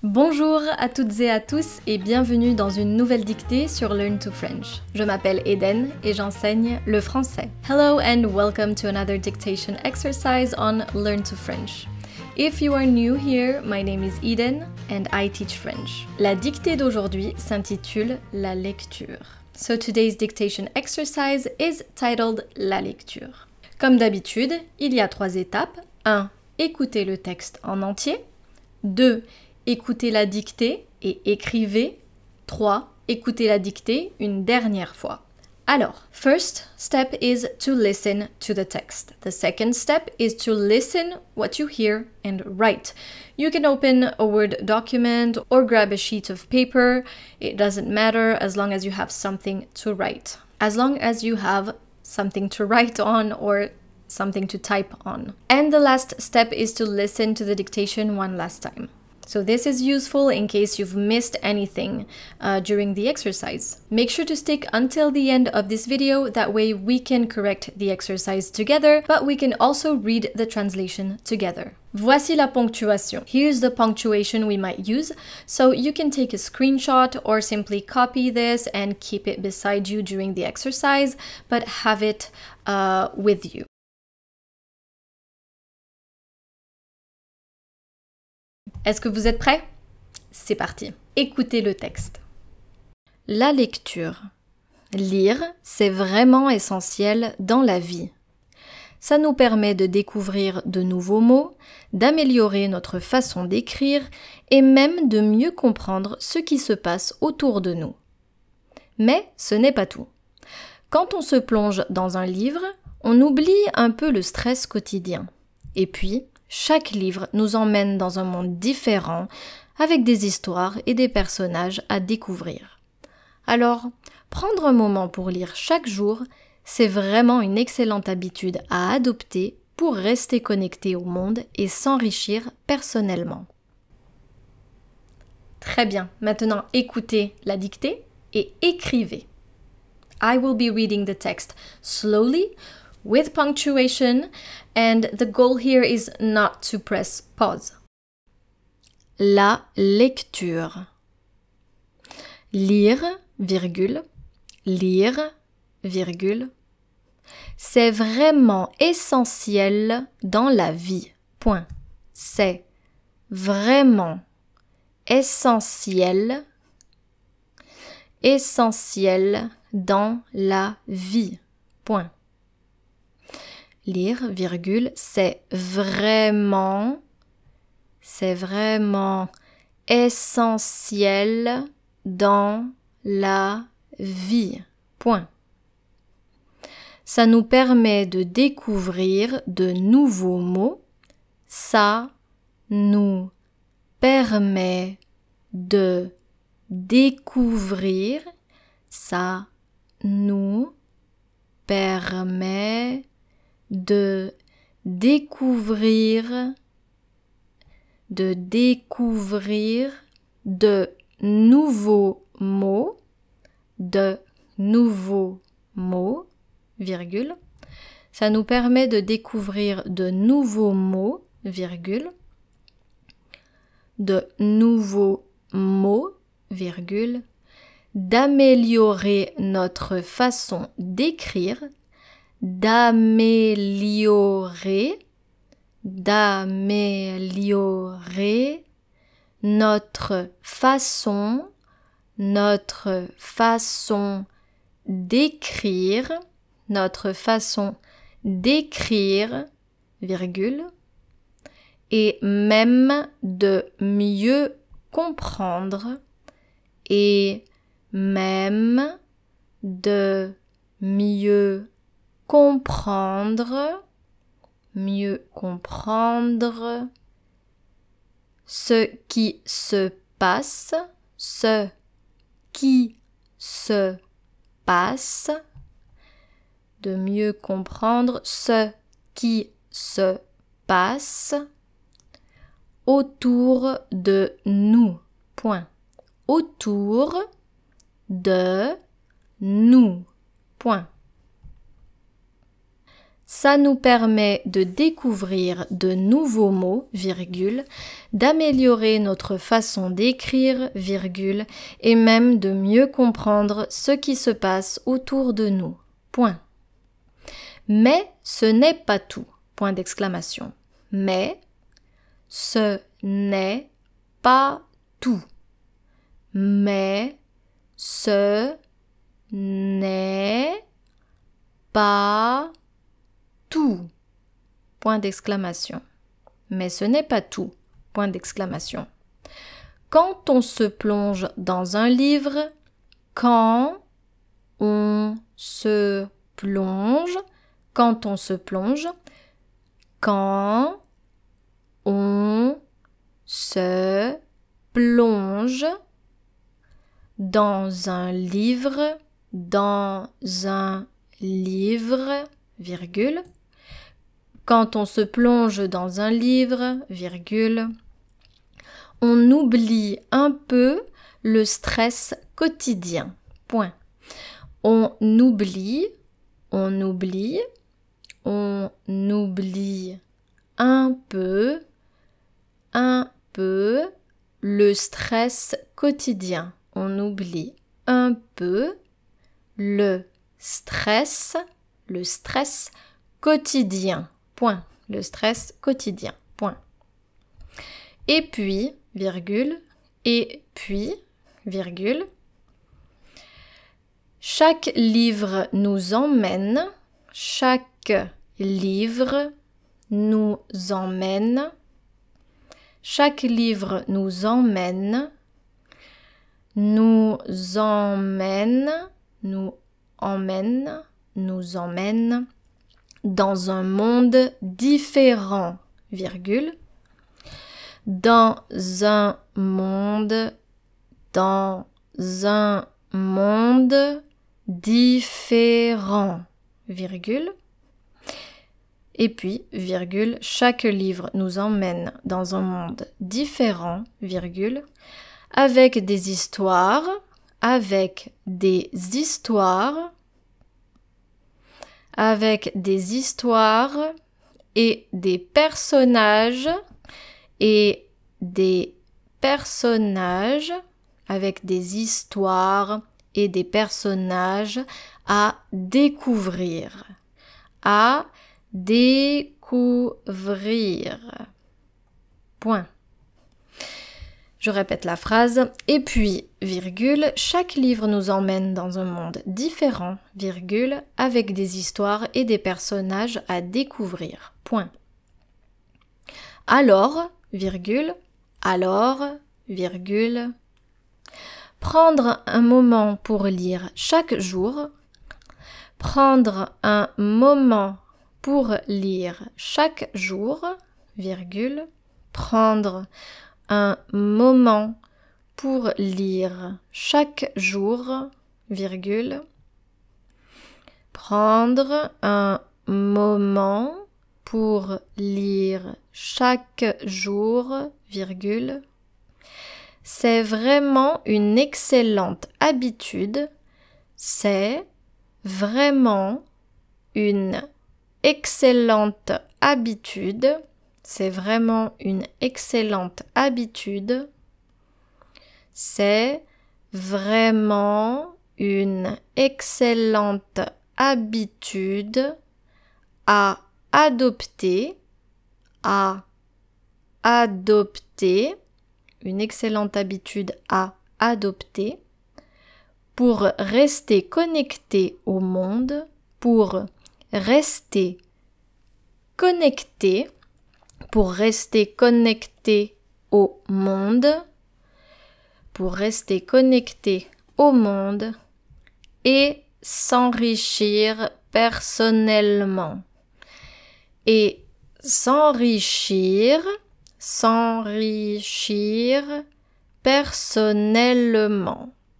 Bonjour à toutes et à tous et bienvenue dans une nouvelle dictée sur Learn to French. Je m'appelle Eden et j'enseigne le français. Hello and welcome to another dictation exercise on Learn to French. If you are new here, my name is Eden and I teach French. La dictée d'aujourd'hui s'intitule La lecture. So today's dictation exercise is titled La lecture. Comme d'habitude, il y a 3 étapes. 1. Écoutez le texte en entier. 2. Écoutez la dictée et écrivez. 3. Écoutez la dictée une dernière fois. Alors, first step is to listen to the text. The second step is to listen what you hear and write. You can open a Word document or grab a sheet of paper. It doesn't matter as long as you have something to write. As long as you have something to write on or something to type on. And the last step is to listen to the dictation one last time. So this is useful in case you've missed anything during the exercise. Make sure to stick until the end of this video, that way we can correct the exercise together, but we can also read the translation together. Voici la ponctuation. Here's the punctuation we might use, so you can take a screenshot or simply copy this and keep it beside you during the exercise, but have it with you. Est-ce que vous êtes prêts? C'est parti. Écoutez le texte. La lecture. Lire, c'est vraiment essentiel dans la vie. Ça nous permet de découvrir de nouveaux mots, d'améliorer notre façon d'écrire et même de mieux comprendre ce qui se passe autour de nous. Mais ce n'est pas tout. Quand on se plonge dans un livre, on oublie un peu le stress quotidien. Et puis, chaque livre nous emmène dans un monde différent, avec des histoires et des personnages à découvrir. Alors, prendre un moment pour lire chaque jour, c'est vraiment une excellente habitude à adopter pour rester connecté au monde et s'enrichir personnellement. Très bien, maintenant écoutez la dictée et écrivez. I will be reading the text slowly, with punctuation, and the goal here is not to press pause. La lecture. Lire, virgule, c'est vraiment essentiel dans la vie. Point. C'est vraiment essentiel dans la vie. Point. Lire, virgule, c'est vraiment essentiel dans la vie. Point. Ça nous permet de découvrir de nouveaux mots. Ça nous permet de découvrir. Ça nous permet de découvrir de nouveaux mots, virgule. Ça nous permet de découvrir de nouveaux mots, virgule, d'améliorer notre façon d'écrire, d'améliorer notre façon d'écrire, virgule, et même de mieux comprendre, ce qui se passe, de mieux comprendre ce qui se passe autour de nous. Point. Autour de nous. Point. Ça nous permet de découvrir de nouveaux mots, virgule, d'améliorer notre façon d'écrire, virgule, et même de mieux comprendre ce qui se passe autour de nous. Point. Mais ce n'est pas tout. Point d'exclamation. Mais ce n'est pas tout. Mais ce n'est pas tout. Point d'exclamation. Mais ce n'est pas tout. Point d'exclamation. Quand on se plonge dans un livre, quand on se plonge, quand on se plonge, quand on se plonge dans un livre, virgule, quand on se plonge dans un livre, virgule, on oublie un peu le stress quotidien. Point. On oublie un peu le stress quotidien. On oublie un peu le stress quotidien. Point. Le stress quotidien. Point. Et puis, virgule, chaque livre nous emmène, chaque livre nous emmène, dans un monde différent, virgule, dans un monde différent, virgule, et puis, virgule, chaque livre nous emmène dans un monde différent, virgule, avec des histoires, et des personnages, avec des histoires et des personnages à découvrir. Point. Je répète la phrase. Et puis, virgule, chaque livre nous emmène dans un monde différent, virgule, avec des histoires et des personnages à découvrir. Point. Alors, virgule, prendre un moment pour lire chaque jour. Prendre un moment pour lire chaque jour, virgule, prendre un moment pour lire chaque jour, virgule, prendre un moment pour lire chaque jour, virgule, c'est vraiment une excellente habitude, c'est vraiment une excellente habitude, c'est vraiment une excellente habitude, c'est vraiment une excellente habitude à adopter, une excellente habitude à adopter pour rester connecté au monde, pour rester connecté au monde, et s'enrichir personnellement.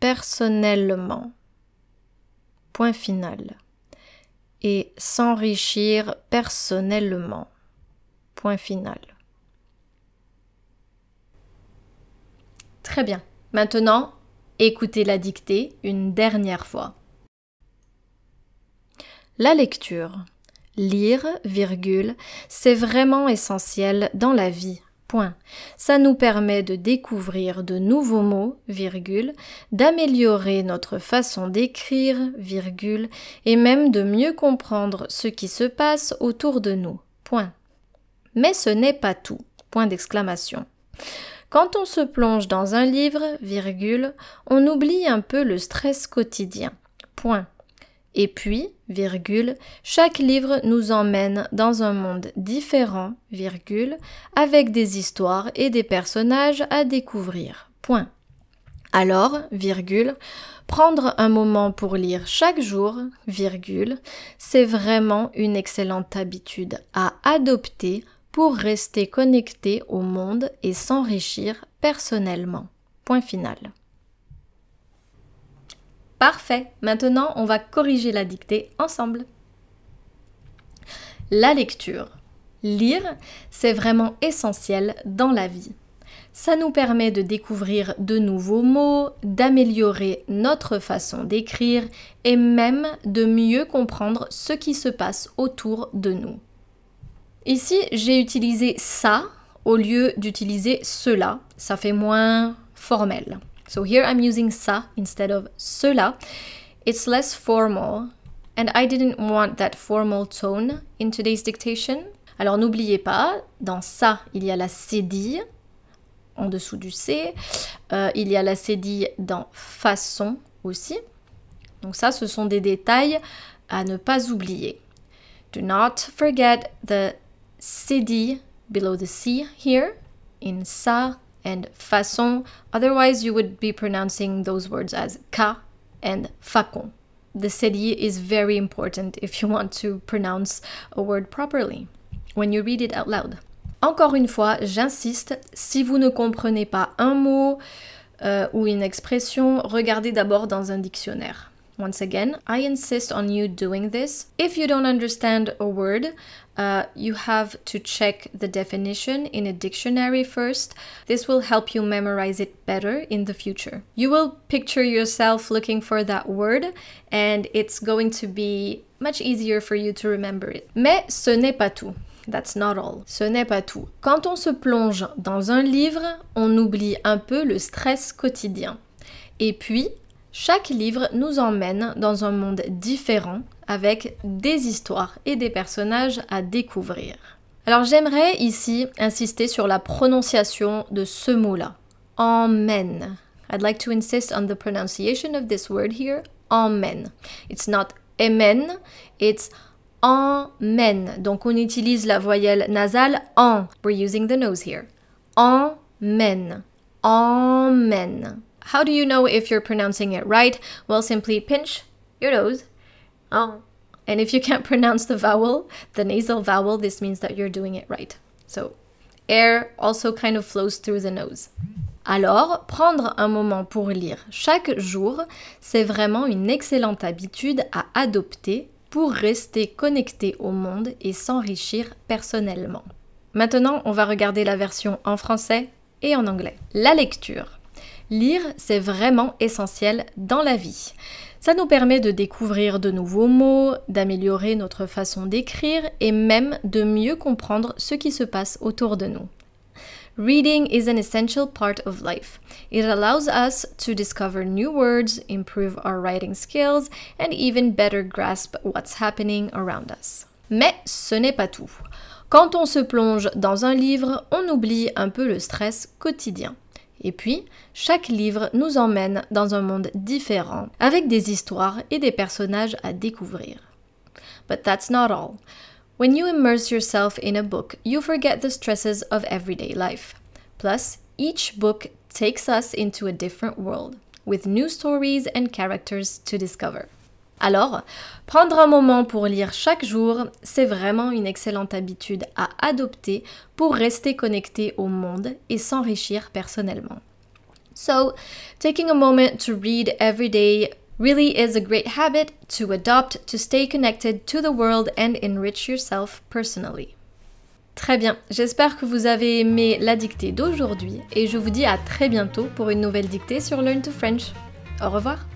Personnellement. Point final. Et s'enrichir personnellement. Point final. Très bien. Maintenant, écoutez la dictée une dernière fois. La lecture. Lire, virgule, c'est vraiment essentiel dans la vie. Point. Ça nous permet de découvrir de nouveaux mots, virgule, d'améliorer notre façon d'écrire, virgule, et même de mieux comprendre ce qui se passe autour de nous. Point. Mais ce n'est pas tout. Point d'exclamation. Quand on se plonge dans un livre, virgule, on oublie un peu le stress quotidien. Point. Et puis, virgule, chaque livre nous emmène dans un monde différent, virgule, avec des histoires et des personnages à découvrir. Point. Alors, virgule, prendre un moment pour lire chaque jour, virgule, c'est vraiment une excellente habitude à adopter pour rester connecté au monde et s'enrichir personnellement. Point final. Parfait, maintenant on va corriger la dictée ensemble. La lecture. Lire, c'est vraiment essentiel dans la vie. Ça nous permet de découvrir de nouveaux mots, d'améliorer notre façon d'écrire et même de mieux comprendre ce qui se passe autour de nous. Ici, j'ai utilisé ça au lieu d'utiliser cela. Ça fait moins formel. So here I'm using ça instead of cela. It's less formal and I didn't want that formal tone in today's dictation. Alors n'oubliez pas, dans ça, il y a la cédille en dessous du C. Il y a la cédille dans façon aussi. Donc ça, ce sont des détails à ne pas oublier. Do not forget the cédille below the C here in ça and façon, otherwise you would be pronouncing those words as ka and facon. The cédille is very important if you want to pronounce a word properly when you read it out loud. Encore une fois, j'insiste, si vous ne comprenez pas un mot ou une expression, regardez d'abord dans un dictionnaire. Once again, I insist on you doing this. If you don't understand a word, you have to check the definition in a dictionary first. This will help you memorize it better in the future. You will picture yourself looking for that word and it's going to be much easier for you to remember it. Mais ce n'est pas tout. That's not all. Ce n'est pas tout. Quand on se plonge dans un livre, on oublie un peu le stress quotidien. Et puis, chaque livre nous emmène dans un monde différent avec des histoires et des personnages à découvrir. Alors j'aimerais ici insister sur la prononciation de ce mot-là. Emmène. I'd like to insist on the pronunciation of this word here. Emmène. It's not emmène, it's emmène. Donc on utilise la voyelle nasale en. We're using the nose here. Emmène. Emmène. How do you know if you're pronouncing it right? Well, simply pinch your nose. Oh. And if you can't pronounce the vowel, the nasal vowel, this means that you're doing it right. So, air also kind of flows through the nose. Alors, prendre un moment pour lire chaque jour, c'est vraiment une excellente habitude à adopter pour rester connecté au monde et s'enrichir personnellement. Maintenant, on va regarder la version en français et en anglais. La lecture. Lire, c'est vraiment essentiel dans la vie. Ça nous permet de découvrir de nouveaux mots, d'améliorer notre façon d'écrire et même de mieux comprendre ce qui se passe autour de nous. Reading is an essential part of life. It allows us to discover new words, improve our writing skills, and even better grasp what's happening around us. Mais ce n'est pas tout. Quand on se plonge dans un livre, on oublie un peu le stress quotidien. Et puis, chaque livre nous emmène dans un monde différent, avec des histoires et des personnages à découvrir. But that's not all. When you immerse yourself in a book, you forget the stresses of everyday life. Plus, each book takes us into a different world, with new stories and characters to discover. Alors, prendre un moment pour lire chaque jour, c'est vraiment une excellente habitude à adopter pour rester connecté au monde et s'enrichir personnellement. So, taking a moment to read every day really is a great habit to adopt to stay connected to the world and enrich yourself personally. Très bien, j'espère que vous avez aimé la dictée d'aujourd'hui et je vous dis à très bientôt pour une nouvelle dictée sur Learn to French. Au revoir!